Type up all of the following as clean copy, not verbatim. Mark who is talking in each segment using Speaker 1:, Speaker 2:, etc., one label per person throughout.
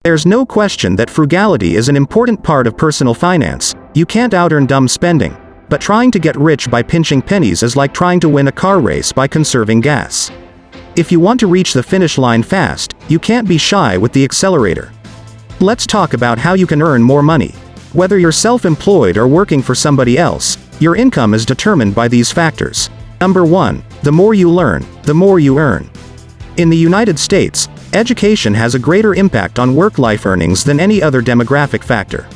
Speaker 1: There's no question that frugality is an important part of personal finance. You can't out-earn dumb spending. But trying to get rich by pinching pennies is like trying to win a car race by conserving gas. If you want to reach the finish line fast, you can't be shy with the accelerator. Let's talk about how you can earn more money. Whether you're self-employed or working for somebody else, your income is determined by these factors. Number 1. The more you learn, the more you earn. In the United States, education has a greater impact on work-life earnings than any other demographic factor.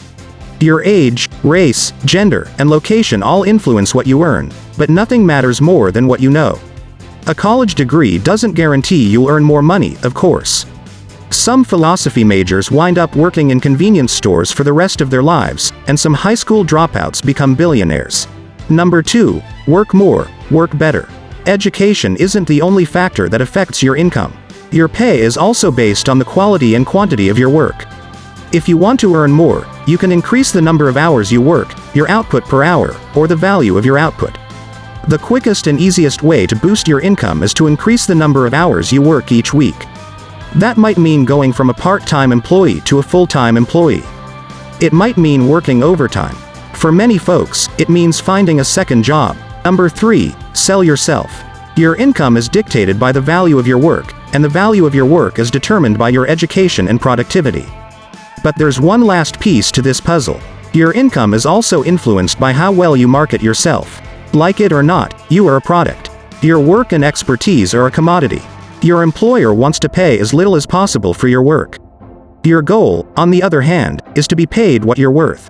Speaker 1: Your age, race, gender, and location all influence what you earn, but nothing matters more than what you know. A college degree doesn't guarantee you'll earn more money, of course. Some philosophy majors wind up working in convenience stores for the rest of their lives, and some high school dropouts become billionaires. Number 2. Work more, work better. Education isn't the only factor that affects your income. Your pay is also based on the quality and quantity of your work. If you want to earn more, you can increase the number of hours you work, your output per hour, or the value of your output. The quickest and easiest way to boost your income is to increase the number of hours you work each week. That might mean going from a part-time employee to a full-time employee. It might mean working overtime. For many folks, it means finding a second job. Number 3. Sell yourself. Your income is dictated by the value of your work, and the value of your work is determined by your education and productivity. But there's one last piece to this puzzle. Your income is also influenced by how well you market yourself. Like it or not, you are a product. Your work and expertise are a commodity. Your employer wants to pay as little as possible for your work. Your goal, on the other hand, is to be paid what you're worth.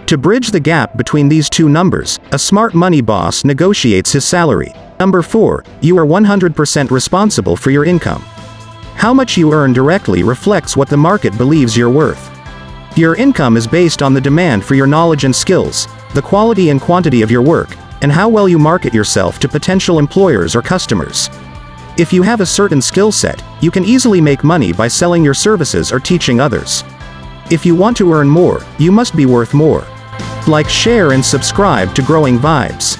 Speaker 1: To bridge the gap between these two numbers, a smart money boss negotiates his salary. Number 4. You are 100% responsible for your income. How much you earn directly reflects what the market believes you're worth. Your income is based on the demand for your knowledge and skills, the quality and quantity of your work, and how well you market yourself to potential employers or customers. If you have a certain skill set, you can easily make money by selling your services or teaching others. If you want to earn more, you must be worth more. Like, share and subscribe to Growing Vibes.